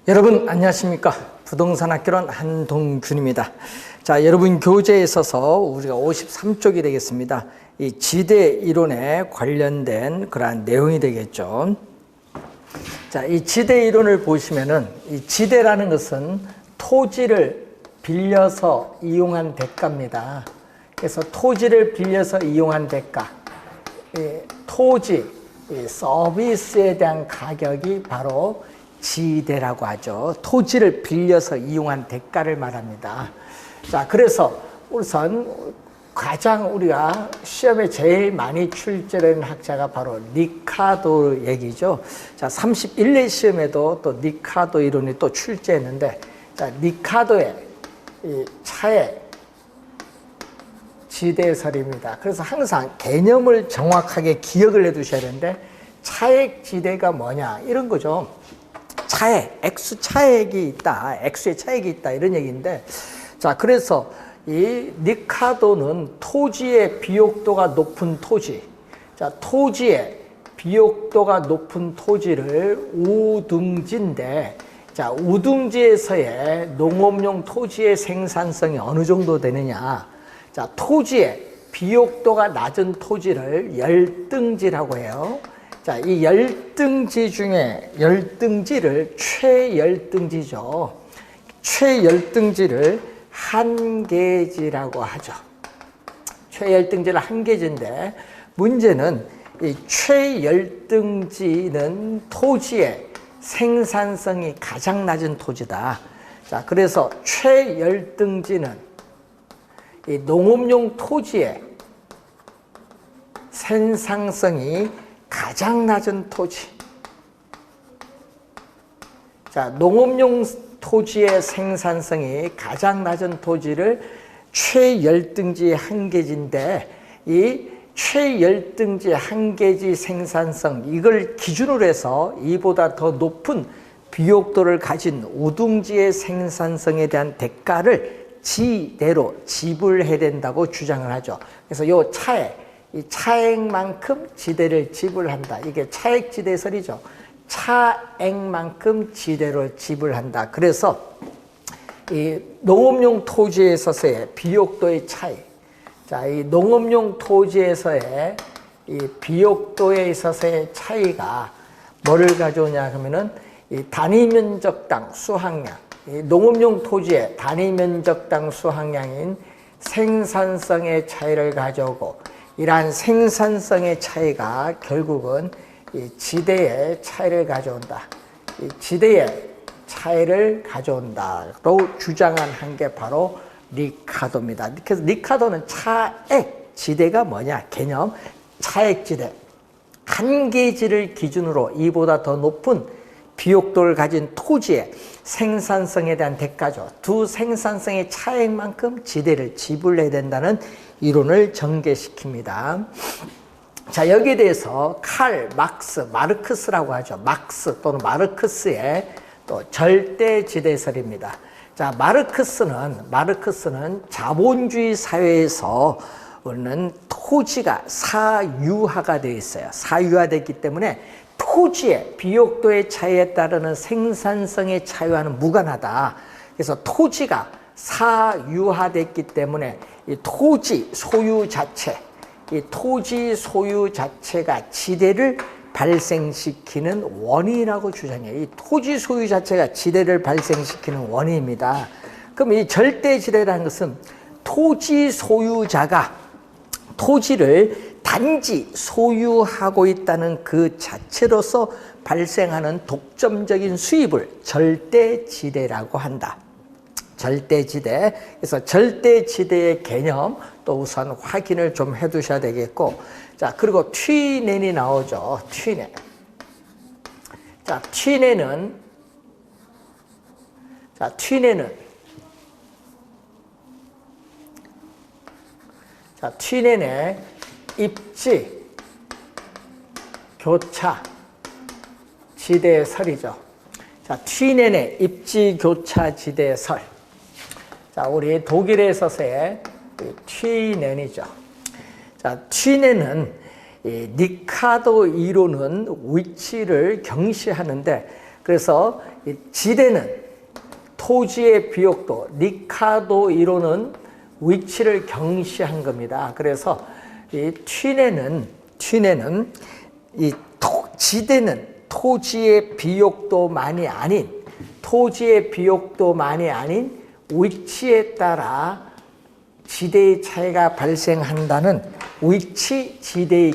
여러분 안녕하십니까? 부동산 학교론 한동균입니다. 자, 여러분 교재에 있어서 우리가 53쪽이 되겠습니다. 이 지대 이론에 관련된 그러한 내용이 되겠죠. 자, 이 지대 이론을 보시면은 이 지대라는 것은 토지를 빌려서 이용한 대가입니다. 그래서 토지를 빌려서 이용한 대가, 토지 서비스에 대한 가격이 바로 지대라고 하죠. 토지를 빌려서 이용한 대가를 말합니다. 자, 그래서 우선 가장 우리가 시험에 제일 많이 출제되는 학자가 바로 리카도 얘기죠. 자, 31회 시험에도 또 리카도 이론이 또 출제했는데, 자, 리카도의 이 차의 지대설입니다. 그래서 항상 개념을 정확하게 기억을 해 두셔야 되는데, 차액 지대가 뭐냐 이런 거죠. 차액, 액수 차액이 있다, 액수의 차액이 있다 이런 얘기인데, 자, 그래서 이 리카도는 토지의 비옥도가 높은 토지, 자, 토지의 비옥도가 높은 토지를 우둥지인데, 자, 우둥지에서의 농업용 토지의 생산성이 어느 정도 되느냐, 자, 토지의 비옥도가 낮은 토지를 열등지라고 해요. 자, 이 열등지 중에 열등지를 최열등지죠. 최열등지를 한계지라고 하죠. 최열등지를 한계지인데, 문제는 이 최열등지는 토지의 생산성이 가장 낮은 토지다. 자, 그래서 최열등지는 이 농업용 토지의 생산성이 가장 낮은 토지. 자, 농업용 토지의 생산성이 가장 낮은 토지를 최열등지 한계지인데, 이 최열등지 한계지 생산성, 이걸 기준으로 해서 이보다 더 높은 비옥도를 가진 우둥지의 생산성에 대한 대가를 지대로 지불해야 된다고 주장을 하죠. 그래서 이 차액만큼 지대를 지불한다. 이게 차액지대설이죠. 차액만큼 지대를 지불한다. 그래서 이 농업용 토지에 있어서의 비옥도의 차이, 자, 이 농업용 토지에서의 이 비옥도에 있어서의 차이가 뭐를 가져오냐 하면은 이 단위 면적당 수확량, 이 농업용 토지의 단위 면적당 수확량인 생산성의 차이를 가져오고, 이러한 생산성의 차이가 결국은 이 지대의 차이를 가져온다. 이 지대의 차이를 가져온다로 주장한 한 게 바로 리카도입니다. 그래서 리카도는 차액 지대가 뭐냐? 개념 차액 지대, 한계지를 기준으로 이보다 더 높은 비옥도를 가진 토지의 생산성에 대한 대가죠. 두 생산성의 차액만큼 지대를 지불해야 된다는 이론을 전개시킵니다. 자, 여기에 대해서 칼 막스, 마르크스라고 하죠. 막스 또는 마르크스의 또 절대지대설입니다. 자, 마르크스는 자본주의 사회에서는 토지가 사유화가 되어 있어요. 사유화됐기 때문에 토지의 비옥도의 차이에 따르는 생산성의 차이와는 무관하다. 그래서 토지가 사유화됐기 때문에 이 토지 소유 자체가 지대를 발생시키는 원인이라고 주장해요. 이 토지 소유 자체가 지대를 발생시키는 원인입니다. 그럼 이 절대지대라는 것은 토지 소유자가 토지를 단지 소유하고 있다는 그 자체로서 발생하는 독점적인 수입을 절대지대라고 한다. 절대지대. 그래서 절대지대의 개념 또 우선 확인을 좀 해 두셔야 되겠고, 자, 그리고 튀넨이 나오죠. 튀넨. 자, 튀넨의 입지 교차 지대설이죠. 자, 튀넨의 입지 교차 지대설. 자, 우리 독일에 있어서의 튀넨이죠. 자, 튀넨은 이 리카도 이론은 위치를 경시하는데, 그래서 이 지대는 토지의 비옥도, 리카도 이론은 위치를 경시한 겁니다. 그래서 이 튀내는 이 지대는 토지의 비옥도만이 아닌 위치에 따라 지대의 차이가 발생한다는 위치 지대의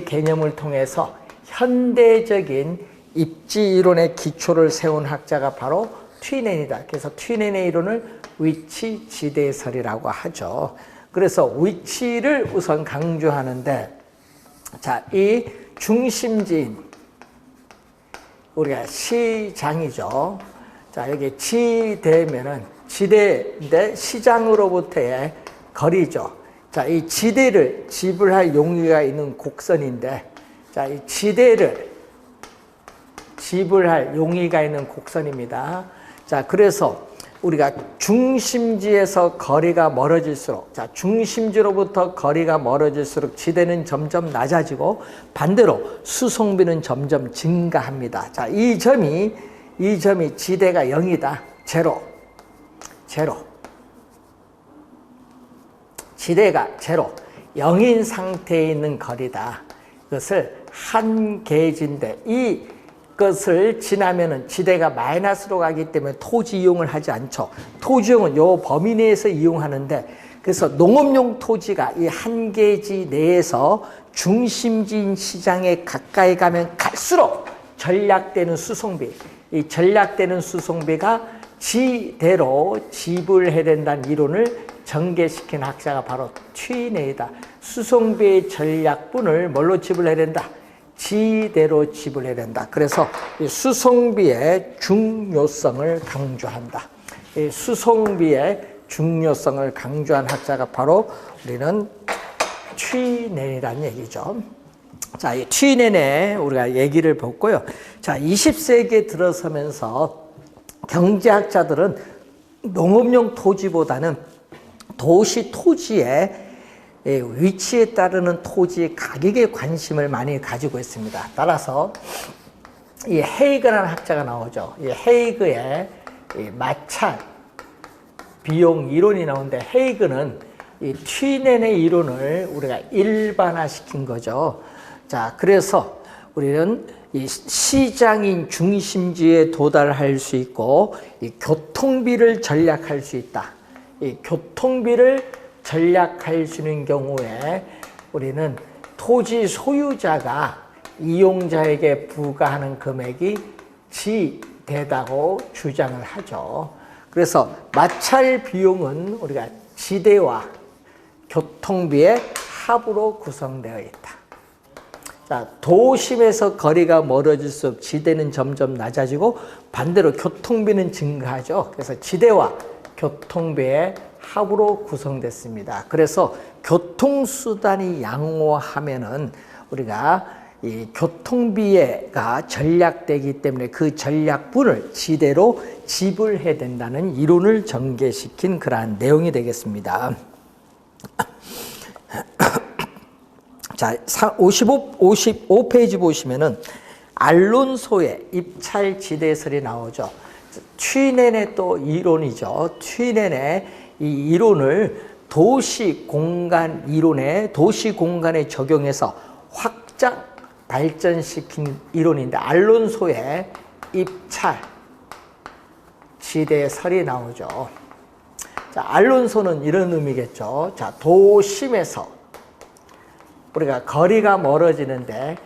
개념을 통해서 현대적인 입지 이론의 기초를 세운 학자가 바로 튀낸이다. 그래서 튀낸의 이론을 위치 지대설이라고 하죠. 그래서 위치를 우선 강조하는데, 자, 이 중심지인 우리가 시장이죠. 자, 여기 지대면은 지대인데 시장으로부터의 거리죠. 자, 이 지대를 지불할 용의가 있는 곡선인데, 자, 이 지대를 지불할 용의가 있는 곡선입니다. 자, 그래서 우리가 중심지에서 거리가 멀어질수록, 자, 중심지로부터 거리가 멀어질수록 지대는 점점 낮아지고 반대로 수송비는 점점 증가합니다. 자, 이 점이 지대가 0이다. 제로. 지대가 제로, 0인 상태에 있는 거리다. 이것을 한계지인데, 이것을 지나면은 지대가 마이너스로 가기 때문에 토지 이용을 하지 않죠. 토지 이용은 요 범위 내에서 이용하는데, 그래서 농업용 토지가 이 한계지 내에서 중심지인 시장에 가까이 가면 갈수록 전략되는 수송비, 이 전략되는 수송비가 지대로 지불해야 된다는 이론을 전개시킨 학자가 바로 튀내이다. 수송비의 전략분을 뭘로 지불해야 된다? 지대로 지불해야 된다. 그래서 이 수송비의 중요성을 강조한다. 이 수송비의 중요성을 강조한 학자가 바로 우리는 튀낸이라는 얘기죠. 자, 이 튀낸의 우리가 얘기를 보고요. 자, 20세기에 들어서면서 경제학자들은 농업용 토지보다는 도시 토지의 위치에 따르는 토지 가격에 관심을 많이 가지고 있습니다. 따라서 이 헤이그라는 학자가 나오죠. 이 헤이그의 마찰 비용 이론이 나오는데, 헤이그는 이 튀낸의 이론을 우리가 일반화시킨 거죠. 자, 그래서 우리는 이 시장인 중심지에 도달할 수 있고, 이 교통비를 전략할 수 있다. 이 교통비를 전략할 수 있는 경우에 우리는 토지 소유자가 이용자에게 부과하는 금액이 지대다고 주장을 하죠. 그래서 마찰 비용은 우리가 지대와 교통비의 합으로 구성되어 있다. 자, 도심에서 거리가 멀어질수록 지대는 점점 낮아지고 반대로 교통비는 증가하죠. 그래서 지대와 교통비의 합으로 구성됐습니다. 그래서 교통수단이 양호하면은 우리가 이 교통비가 전략되기 때문에 그 전략분을 지대로 지불해야 된다는 이론을 전개시킨 그러한 내용이 되겠습니다. 자, 55페이지 보시면은 알론소의 입찰지대설이 나오죠. 튀낸의 또 이론이죠. 튀nen의 이 이론을 도시공간 이론에 도시공간에 적용해서 확장 발전시킨 이론인데, 알론소의 입찰 지대설이 나오죠. 자, 알론소는 이런 의미겠죠. 자, 도심에서 우리가 거리가 멀어지는데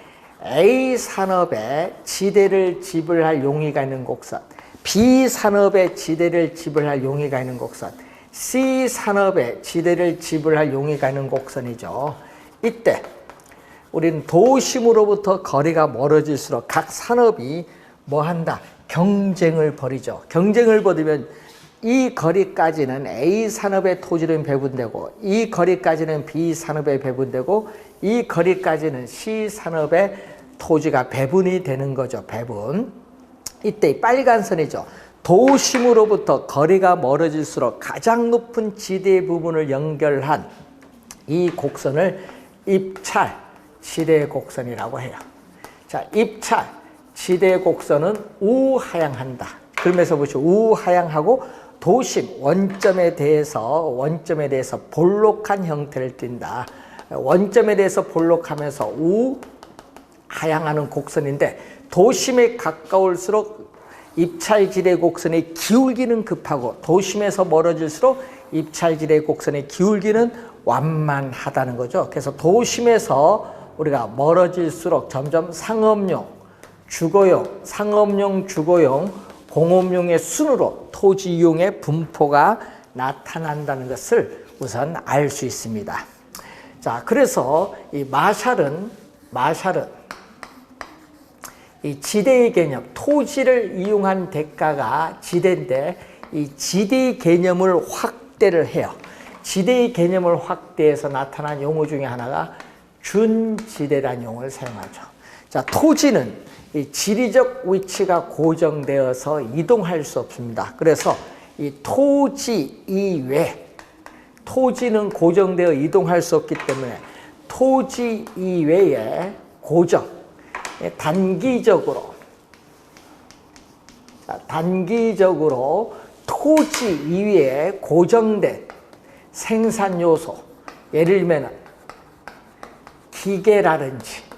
A 산업에 지대를 지불할 용의가 있는 곡선, B 산업에 지대를 지불할 용의가 있는 곡선, C 산업에 지대를 지불할 용의가 있는 곡선이죠. 이때 우리는 도심으로부터 거리가 멀어질수록 각 산업이 뭐 한다? 경쟁을 벌이죠. 경쟁을 벌이면 이 거리까지는 A 산업의 토지는 배분되고, 이 거리까지는 B 산업에 배분되고, 이 거리까지는 C 산업의 토지가 배분이 되는 거죠. 배분. 이때 빨간 선이죠. 도심으로부터 거리가 멀어질수록 가장 높은 지대 부분을 연결한 이 곡선을 입찰 지대 곡선이라고 해요. 자, 입찰 지대 곡선은 우하향한다. 그러면서 보시죠. 우하향하고 도심 원점에 대해서 볼록한 형태를 띈다. 원점에 대해서 볼록하면서 우하향하는 곡선인데 도심에 가까울수록 입찰지대 곡선의 기울기는 급하고 도심에서 멀어질수록 입찰지대 곡선의 기울기는 완만하다는 거죠. 그래서 도심에서 우리가 멀어질수록 점점 상업용, 주거용, 상업용, 주거용, 공업용의 순으로 토지 이용의 분포가 나타난다는 것을 우선 알 수 있습니다. 자, 그래서 이 마샬은 이 지대의 개념, 토지를 이용한 대가가 지대인데 이 지대의 개념을 확대를 해요. 지대의 개념을 확대해서 나타난 용어 중에 하나가 준지대라는 용어를 사용하죠. 자, 토지는 이 지리적 위치가 고정되어서 이동할 수 없습니다. 그래서 이 토지 이외, 토지는 고정되어 이동할 수 없기 때문에 토지 이외에 고정, 단기적으로 토지 이외에 고정된 생산 요소, 예를 들면 기계라든지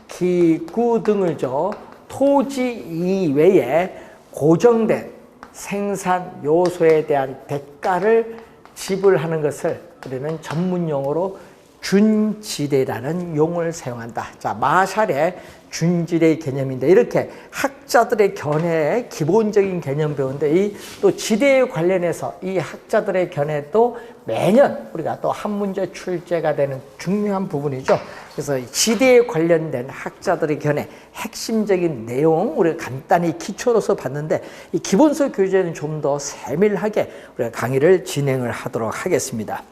기구 등을죠. 토지 이외에 고정된 생산 요소에 대한 대가를 지불하는 것을 우리는 전문 용어로 준지대라는 용어를 사용한다. 자, 마샬의 준지대의 개념인데 이렇게 학자들의 견해의 기본적인 개념 배우는데 또 지대에 관련해서 이 학자들의 견해도 매년 우리가 또 한 문제 출제가 되는 중요한 부분이죠. 그래서 지대에 관련된 학자들의 견해 핵심적인 내용 우리가 간단히 기초로서 봤는데 이 기본서 교재는 좀 더 세밀하게 우리가 강의를 진행을 하도록 하겠습니다.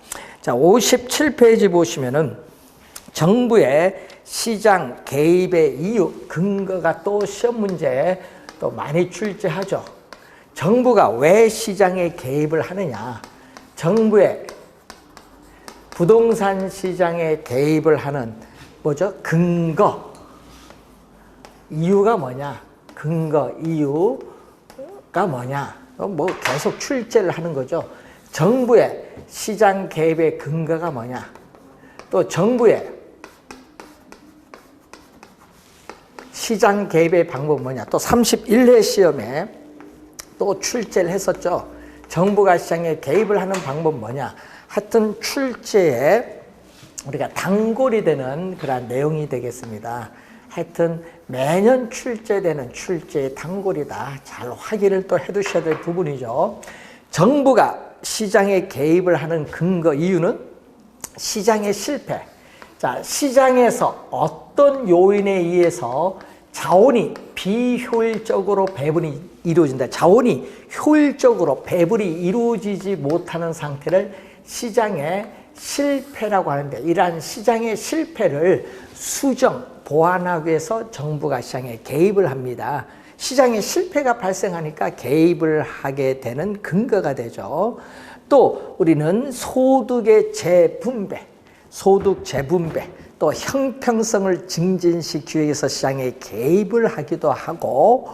자, 57페이지 보시면은 정부의 시장 개입의 이유, 근거가 또 시험 문제에 또 많이 출제하죠. 정부가 왜 시장에 개입을 하느냐? 정부의 부동산 시장에 개입을 하는 뭐죠? 근거, 이유가 뭐냐? 근거, 이유가 뭐냐? 뭐 계속 출제를 하는 거죠. 정부의 시장 개입의 근거가 뭐냐? 또 정부의 시장 개입의 방법은 뭐냐? 또 31회 시험에 또 출제를 했었죠. 정부가 시장에 개입을 하는 방법은 뭐냐? 하여튼 출제에 우리가 단골이 되는 그런 내용이 되겠습니다. 하여튼 매년 출제되는 출제의 단골이다. 잘 확인을 또 해두셔야 될 부분이죠. 정부가 시장에 개입을 하는 근거 이유는 시장의 실패. 자, 시장에서 어떤 요인에 의해서 자원이 비효율적으로 배분이 이루어진다. 자원이 효율적으로 배분이 이루어지지 못하는 상태를 시장의 실패라고 하는데 이러한 시장의 실패를 수정, 보완하기 위해서 정부가 시장에 개입을 합니다. 시장에 실패가 발생하니까 개입을 하게 되는 근거가 되죠. 또 우리는 소득의 재분배, 소득 재분배, 또 형평성을 증진시키기 위해서 시장에 개입을 하기도 하고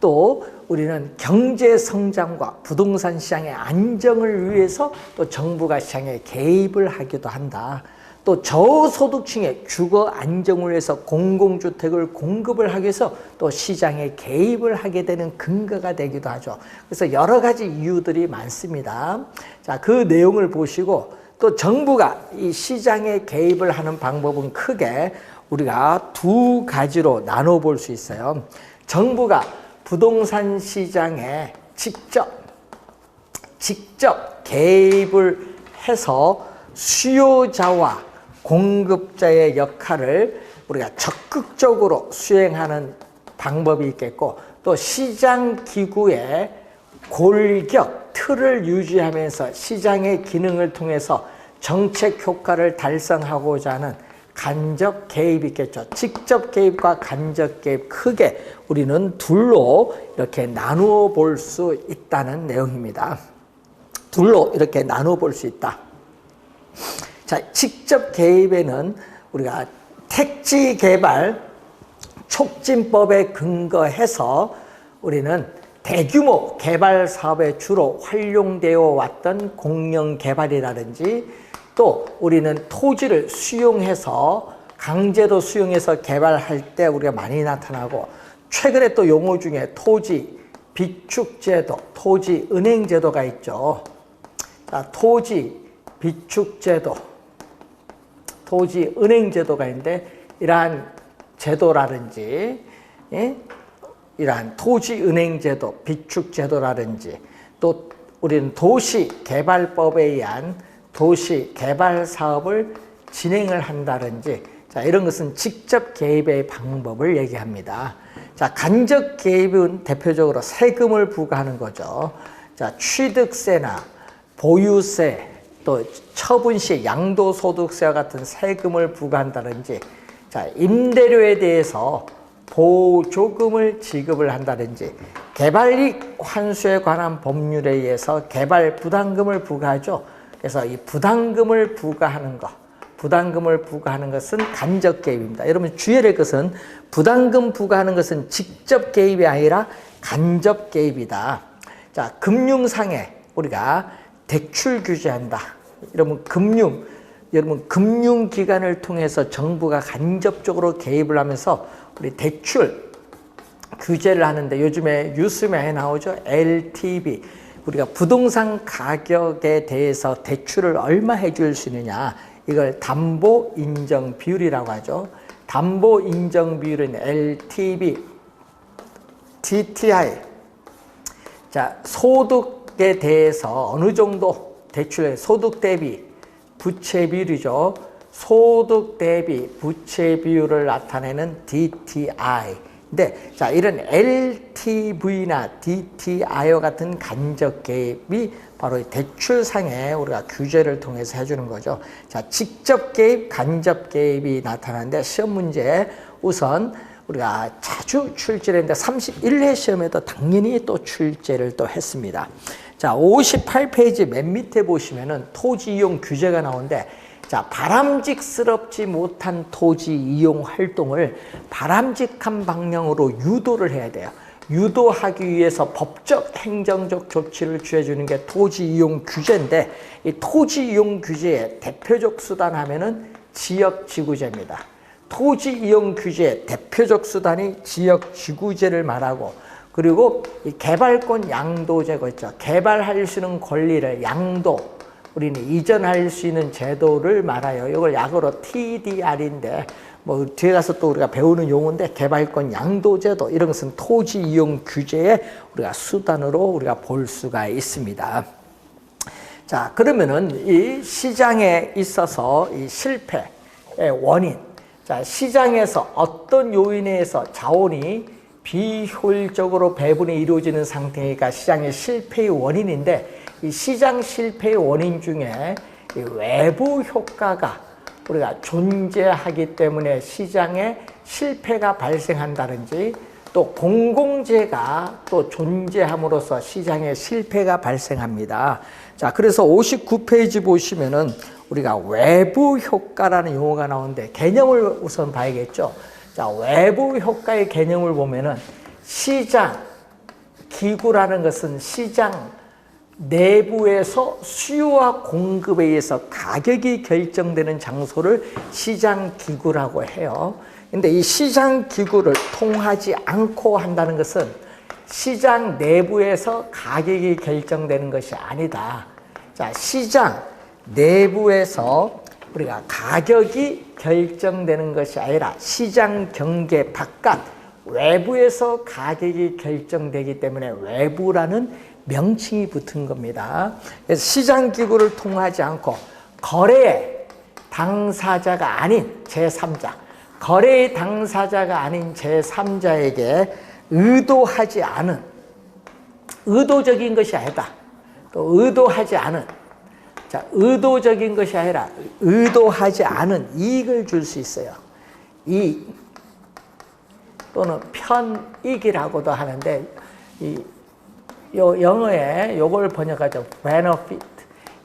또 우리는 경제 성장과 부동산 시장의 안정을 위해서 또 정부가 시장에 개입을 하기도 한다. 또 저소득층의 주거 안정을 위해서 공공주택을 공급을 하기 위해서 또 시장에 개입을 하게 되는 근거가 되기도 하죠. 그래서 여러 가지 이유들이 많습니다. 자, 그 내용을 보시고 또 정부가 이 시장에 개입을 하는 방법은 크게 우리가 두 가지로 나눠 볼 수 있어요. 정부가 부동산 시장에 직접 개입을 해서 수요자와 공급자의 역할을 우리가 적극적으로 수행하는 방법이 있겠고 또 시장 기구의 골격, 틀을 유지하면서 시장의 기능을 통해서 정책 효과를 달성하고자 하는 간접 개입이 있겠죠. 직접 개입과 간접 개입 크게 우리는 둘로 이렇게 나누어 볼 수 있다는 내용입니다. 둘로 이렇게 나누어 볼 수 있다. 자, 직접 개입에는 우리가 택지 개발, 촉진법에 근거해서 우리는 대규모 개발 사업에 주로 활용되어 왔던 공영 개발이라든지 또 우리는 토지를 수용해서 강제로 수용해서 개발할 때 우리가 많이 나타나고 최근에 또 용어 중에 토지 비축제도, 토지 은행제도가 있죠. 자, 토지 비축제도, 토지 은행제도가 있는데 이러한 제도라든지 이러한 토지 은행제도, 비축제도라든지 또 우리는 도시개발법에 의한 도시개발 사업을 진행을 한다든지 자, 이런 것은 직접 개입의 방법을 얘기합니다. 자, 간접 개입은 대표적으로 세금을 부과하는 거죠. 자, 취득세나 보유세, 또 처분시 양도소득세와 같은 세금을 부과한다든지 자, 임대료에 대해서 보조금을 지급을 한다든지 개발이익 환수에 관한 법률에 의해서 개발 부담금을 부과하죠. 그래서 이 부담금을 부과하는 것은 간접 개입입니다. 여러분 주의해야 될 것은 부담금 부과하는 것은 직접 개입이 아니라 간접 개입이다. 자, 금융상에 우리가 대출 규제한다. 여러분 금융기관을 통해서 정부가 간접적으로 개입을 하면서 우리 대출 규제를 하는데 요즘에 뉴스에 많이 나오죠. LTV. 우리가 부동산 가격에 대해서 대출을 얼마 해줄 수 있느냐. 이걸 담보 인정 비율이라고 하죠. 담보 인정 비율은 LTV, DTI. 자, 소득에 대해서 어느 정도 대출의 소득 대비 부채 비율이죠. 소득 대비 부채 비율을 나타내는 DTI. 근데 자, 이런 LTV나 DTI와 같은 간접 개입이 바로 대출상에 우리가 규제를 통해서 해주는 거죠. 자, 직접 개입, 간접 개입이 나타나는데 시험 문제에 우선 우리가 자주 출제를 했는데 31회 시험에도 당연히 또 출제를 또 했습니다. 자, 58페이지 맨 밑에 보시면은 토지 이용 규제가 나오는데 자, 바람직스럽지 못한 토지 이용 활동을 바람직한 방향으로 유도를 해야 돼요. 유도하기 위해서 법적, 행정적 조치를 취해주는 게 토지 이용 규제인데 이 토지 이용 규제의 대표적 수단 하면은 지역지구제입니다. 토지 이용 규제의 대표적 수단이 지역지구제를 말하고 그리고 이 개발권 양도제가 있죠. 개발할 수 있는 권리를 양도 우리는 이전할 수 있는 제도를 말아요. 이걸 약어로 TDR인데 뭐 뒤에 가서 또 우리가 배우는 용어인데 개발권 양도제도 이런 것은 토지 이용 규제의 우리가 수단으로 우리가 볼 수가 있습니다. 자, 그러면은 이 시장에 있어서 이 실패의 원인, 자, 시장에서 어떤 요인에 의해서 자원이 비효율적으로 배분이 이루어지는 상태가 시장의 실패의 원인인데 이 시장 실패의 원인 중에 이 외부 효과가 우리가 존재하기 때문에 시장에 실패가 발생한다든지 또 공공재가 또 존재함으로써 시장에 실패가 발생합니다. 자, 그래서 59페이지 보시면은 우리가 외부 효과라는 용어가 나오는데 개념을 우선 봐야겠죠. 자, 외부 효과의 개념을 보면은 시장 기구라는 것은 시장 내부에서 수요와 공급에 의해서 가격이 결정되는 장소를 시장 기구라고 해요. 근데 이 시장 기구를 통하지 않고 한다는 것은 시장 내부에서 가격이 결정되는 것이 아니다. 자, 시장 내부에서 우리가 가격이 결정되는 것이 아니라 시장 경계 바깥 외부에서 가격이 결정되기 때문에 외부라는 명칭이 붙은 겁니다. 그래서 시장 기구를 통하지 않고 거래의 당사자가 아닌 제3자, 거래의 당사자가 아닌 제3자에게 의도하지 않은, 의도적인 것이 아니다. 또 의도하지 않은, 자, 의도적인 것이 아니라 의도하지 않은 이익을 줄 수 있어요. 이익 또는 편익이라고도 하는데 영어에 요걸 번역하죠. benefit.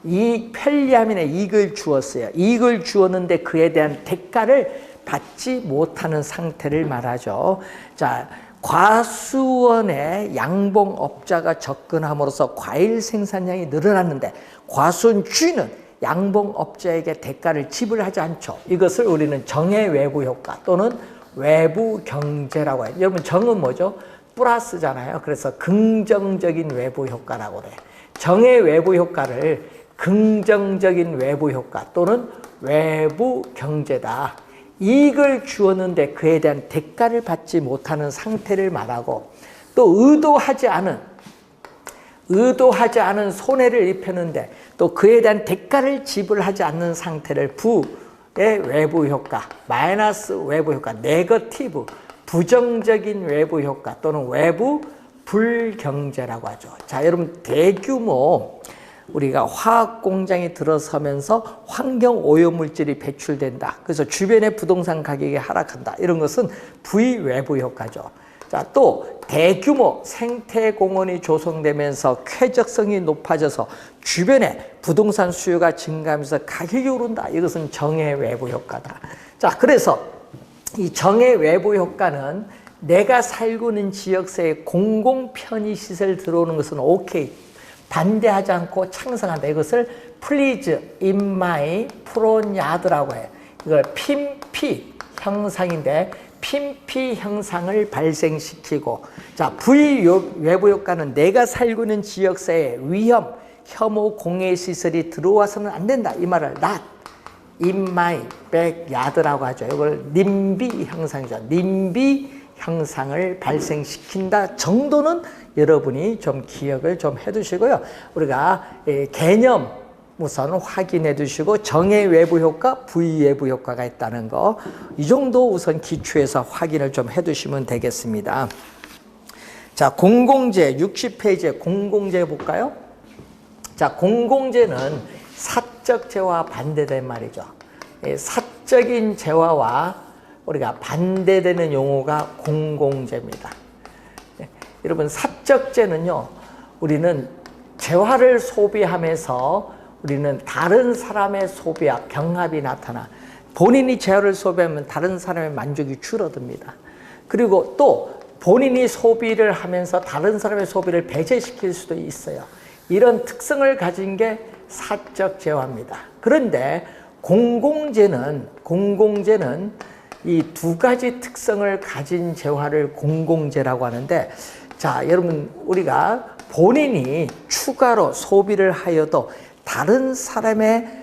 이익, 편리함이나 이익을 주었어요. 이익을 주었는데 그에 대한 대가를 받지 못하는 상태를 말하죠. 자, 과수원에 양봉업자가 접근함으로써 과일 생산량이 늘어났는데 과수원 주인은 양봉업자에게 대가를 지불하지 않죠. 이것을 우리는 정의 외부 효과 또는 외부 경제라고 해요. 여러분 정은 뭐죠? 플러스잖아요. 그래서 긍정적인 외부 효과라고 그래요. 정의 외부 효과를 긍정적인 외부 효과 또는 외부 경제다. 이익을 주었는데 그에 대한 대가를 받지 못하는 상태를 말하고 또 의도하지 않은 손해를 입혔는데 또 그에 대한 대가를 지불하지 않는 상태를 부의 외부 효과, 마이너스 외부 효과, 네거티브, 부정적인 외부 효과 또는 외부 불경제라고 하죠. 자, 여러분 대규모 우리가 화학 공장이 들어서면서 환경 오염물질이 배출된다. 그래서 주변의 부동산 가격이 하락한다. 이런 것은 부외부 효과죠. 자, 또 대규모 생태공원이 조성되면서 쾌적성이 높아져서 주변에 부동산 수요가 증가하면서 가격이 오른다. 이것은 정의 외부 효과다. 자, 그래서 이 정의 외부 효과는 내가 살고 있는 지역사회에 공공 편의시설 들어오는 것은 오케이. 반대하지 않고 창성한다. 이것을 please in my front yard라고 해요. 이걸 핀피 형상인데 핀피 형상을 발생시키고 자, 외부 효과는 내가 살고 있는 지역사회에 위험, 혐오, 공해 시설이 들어와서는 안 된다. 이 말을 not in my backyard라고 하죠. 이걸 님비 형상이죠. 님비 형상을 발생시킨다 정도는 여러분이 좀 기억을 좀 해두시고요. 우리가 개념 우선 확인해 두시고 정의 외부 효과, 부외부 효과가 있다는 거 이 정도 우선 기초에서 확인을 좀 해두시면 되겠습니다. 자, 공공재 60페이지에 공공재 볼까요? 자, 공공재는 사적 재화와 반대된 말이죠. 사적인 재화와 우리가 반대되는 용어가 공공재입니다. 여러분 사적재는요, 우리는 재화를 소비하면서 우리는 다른 사람의 소비와 경합이 나타나 본인이 재화를 소비하면 다른 사람의 만족이 줄어듭니다. 그리고 또 본인이 소비를 하면서 다른 사람의 소비를 배제시킬 수도 있어요. 이런 특성을 가진 게 사적 재화입니다. 그런데 공공재는 이 두 가지 특성을 가진 재화를 공공재라고 하는데 자, 여러분 우리가 본인이 추가로 소비를 하여도 다른 사람의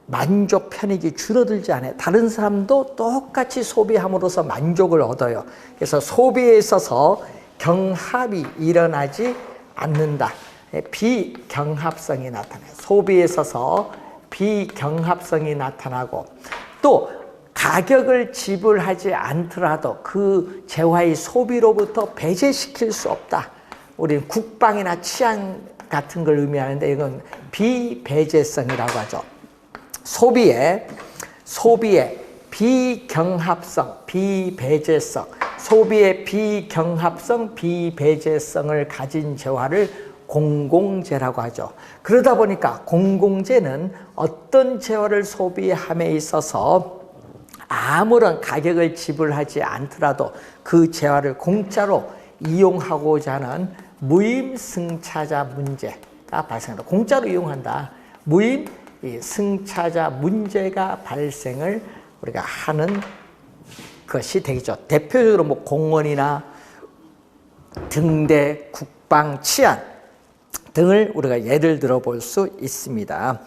만족 편익이 줄어들지 않아요. 다른 사람도 똑같이 소비함으로써 만족을 얻어요. 그래서 소비에 있어서 경합이 일어나지 않는다. 비경합성이 나타나요. 소비에 있어서 비경합성이 나타나고 또 가격을 지불하지 않더라도 그 재화의 소비로부터 배제시킬 수 없다. 우리는 국방이나 치안 같은 걸 의미하는데 이건 비배제성이라고 하죠. 소비의 비경합성, 비배제성, 소비의 비경합성, 비배제성을 가진 재화를 공공재라고 하죠. 그러다 보니까 공공재는 어떤 재화를 소비함에 있어서 아무런 가격을 지불하지 않더라도 그 재화를 공짜로 이용하고자 하는 무임승차자 문제가 발생한다. 공짜로 이용한다. 무임승차자 문제가 발생을 우리가 하는 것이 되겠죠. 대표적으로 뭐 공원이나 등대, 국방, 치안 등을 우리가 예를 들어 볼 수 있습니다.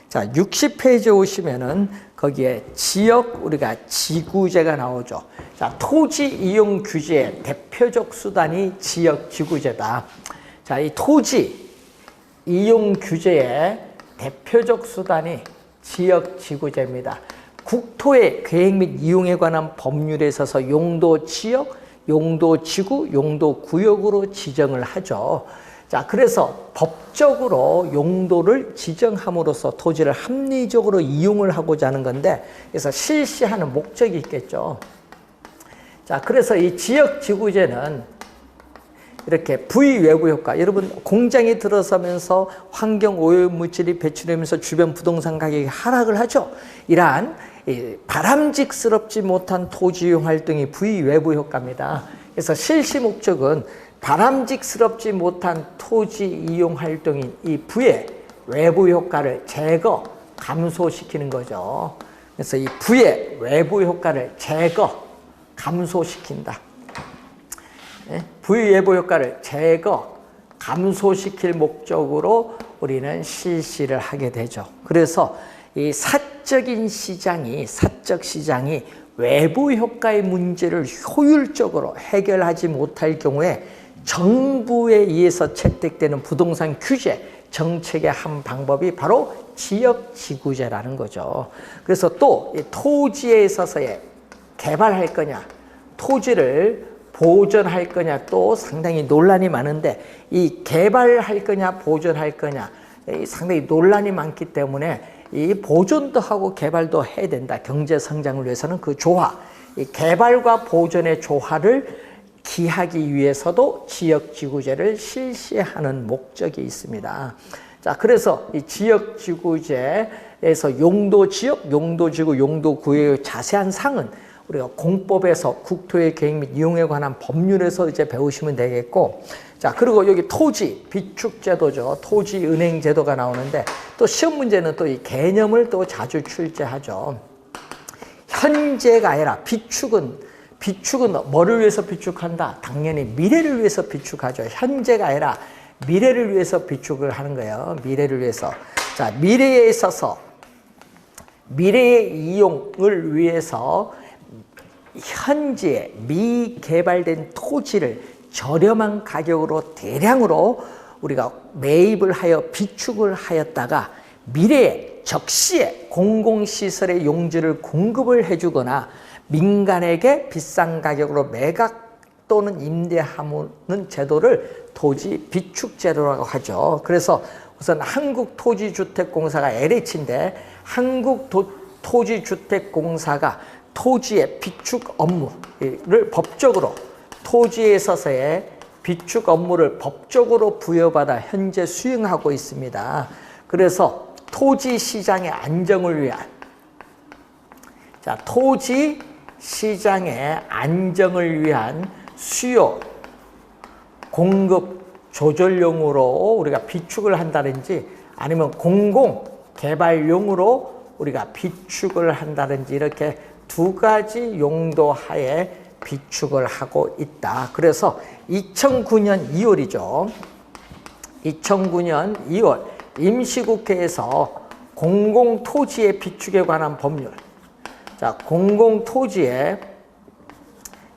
자, 60페이지에 오시면은 거기에 지역 우리가 지구제가 나오죠. 자, 토지 이용 규제의 대표적 수단이 지역 지구제다. 자, 이 토지 이용 규제의 대표적 수단이 지역 지구제입니다. 국토의 계획 및 이용에 관한 법률에 있어서 용도 지역, 용도 지구, 용도 구역으로 지정을 하죠. 자, 그래서 법적으로 용도를 지정함으로써 토지를 합리적으로 이용을 하고자 하는 건데, 그래서 실시하는 목적이 있겠죠. 자, 그래서 이 지역 지구제는 이렇게 부외부 효과, 여러분 공장이 들어서면서 환경 오염 물질이 배출되면서 주변 부동산 가격이 하락을 하죠. 이러한 이 바람직스럽지 못한 토지 이용 활동이 부의 외부 효과입니다. 그래서 실시 목적은 바람직스럽지 못한 토지 이용 활동인 이 부의 외부 효과를 제거, 감소시키는 거죠. 그래서 이 부의 외부 효과를 제거, 감소시킨다. 부의 외부 효과를 제거, 감소시킬 목적으로 우리는 실시를 하게 되죠. 그래서 이 사적 시장이 외부 효과의 문제를 효율적으로 해결하지 못할 경우에 정부에 의해서 채택되는 부동산 규제, 정책의 한 방법이 바로 지역지구제라는 거죠. 그래서 또 토지에 있어서의 개발할 거냐, 토지를 보존할 거냐 또 상당히 논란이 많은데 이 개발할 거냐 보존할 거냐 상당히 논란이 많기 때문에 이 보존도 하고 개발도 해야 된다. 경제 성장을 위해서는 그 조화, 이 개발과 보존의 조화를 기하기 위해서도 지역지구제를 실시하는 목적이 있습니다. 자, 그래서 이 지역지구제에서 용도지역, 용도지구, 용도구의 자세한 사항은 우리가 공법에서 국토의 계획 및 이용에 관한 법률에서 이제 배우시면 되겠고, 자, 그리고 여기 토지 비축제도죠. 토지 은행 제도가 나오는데 또 시험 문제는 또 이 개념을 또 자주 출제하죠. 현재가 아니라 비축은 뭐를 위해서 비축한다? 당연히 미래를 위해서 비축하죠. 현재가 아니라 미래를 위해서 비축을 하는 거예요. 미래를 위해서. 자, 미래에 있어서 미래의 이용을 위해서 현재 미개발된 토지를 저렴한 가격으로 대량으로 우리가 매입을 하여 비축을 하였다가 미래에 적시에 공공시설의 용지를 공급을 해주거나 민간에게 비싼 가격으로 매각 또는 임대하는 제도를 토지 비축제도라고 하죠. 그래서 우선 한국토지주택공사가 LH인데 한국토지주택공사가 토지의 비축 업무를 법적으로 토지에 있어서의 비축 업무를 법적으로 부여받아 현재 수행하고 있습니다. 그래서 토지 시장의 안정을 위한 토지 시장의 안정을 위한 수요 공급 조절용으로 우리가 비축을 한다든지 아니면 공공 개발용으로 우리가 비축을 한다든지 이렇게 두 가지 용도 하에 비축을 하고 있다. 그래서 2009년 2월이죠. 2009년 2월 임시국회에서 공공토지의 비축에 관한 법률, 자, 공공토지의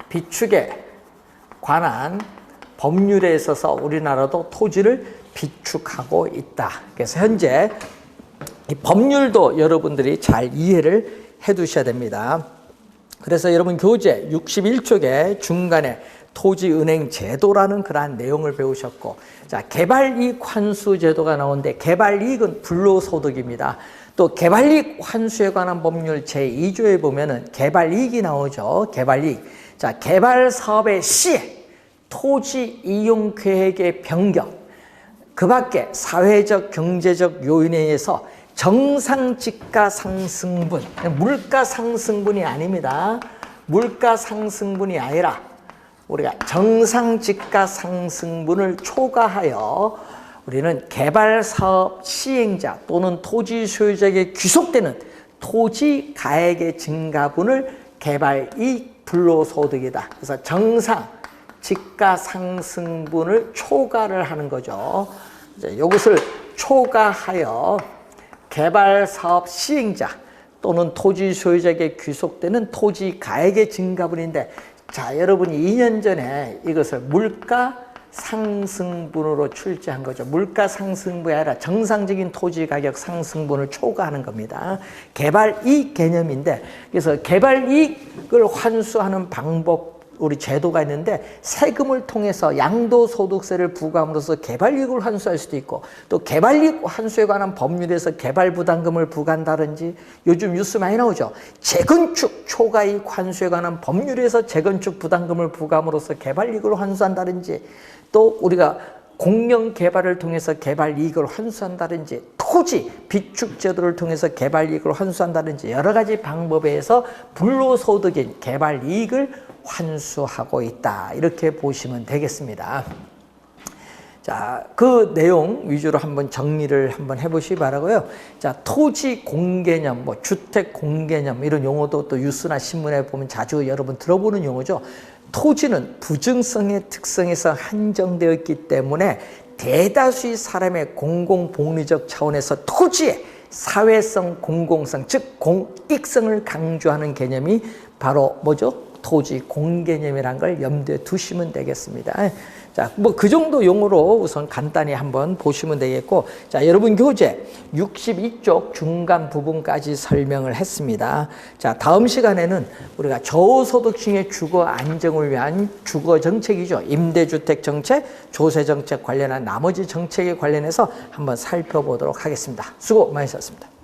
비축에 관한 법률에 있어서 우리나라도 토지를 비축하고 있다. 그래서 현재 이 법률도 여러분들이 잘 이해를 해 두셔야 됩니다. 그래서 여러분 교재 61쪽에 중간에 토지은행 제도라는 그러한 내용을 배우셨고, 자, 개발이익 환수 제도가 나오는데 개발이익은 불로소득입니다. 또 개발이익 환수에 관한 법률 제2조에 보면은 개발이익이 나오죠. 개발이익. 자, 개발 사업의 시에 토지 이용 계획의 변경, 그 밖에 사회적 경제적 요인에 의해서 정상 지가 상승분, 물가 상승분이 아닙니다. 물가 상승분이 아니라 우리가 정상 지가 상승분을 초과하여 우리는 개발 사업 시행자 또는 토지 소유자에게 귀속되는 토지 가액의 증가분을 개발이익 불로소득이다. 그래서 정상 지가 상승분을 초과를 하는 거죠. 이제 이것을 초과하여 개발 사업 시행자 또는 토지 소유자에게 귀속되는 토지 가액의 증가분인데, 자, 여러분이 2년 전에 이것을 물가 상승분으로 출제한 거죠. 물가 상승분이 아니라 정상적인 토지 가격 상승분을 초과하는 겁니다. 개발이익 개념인데, 그래서 개발이익을 환수하는 방법, 우리 제도가 있는데 세금을 통해서 양도소득세를 부과함으로써 개발이익을 환수할 수도 있고, 또 개발이익 환수에 관한 법률에서 개발부담금을 부과한다든지, 요즘 뉴스 많이 나오죠. 재건축 초과이익 환수에 관한 법률에서 재건축 부담금을 부과함으로써 개발이익을 환수한다든지, 또 우리가 공영 개발을 통해서 개발이익을 환수한다든지, 토지, 비축 제도를 통해서 개발 이익을 환수한다든지 여러 가지 방법에 의해서 불로소득인 개발 이익을 환수하고 있다. 이렇게 보시면 되겠습니다. 자, 그 내용 위주로 한번 정리를 한번 해보시기 바라고요. 자, 토지 공개념, 뭐 주택 공개념 이런 용어도 또 뉴스나 신문에 보면 자주 여러분 들어보는 용어죠. 토지는 부증성의 특성에서 한정되어 있기 때문에 대다수의 사람의 공공복리적 차원에서 토지의 사회성, 공공성, 즉 공익성을 강조하는 개념이 바로 뭐죠? 토지 공개념이라는 걸 염두에 두시면 되겠습니다. 자, 뭐 그 정도 용어로 우선 간단히 한번 보시면 되겠고, 자, 여러분 교재 62쪽 중간 부분까지 설명을 했습니다. 자, 다음 시간에는 우리가 저소득층의 주거 안정을 위한 주거 정책이죠. 임대주택 정책, 조세 정책 관련한 나머지 정책에 관련해서 한번 살펴보도록 하겠습니다. 수고 많으셨습니다.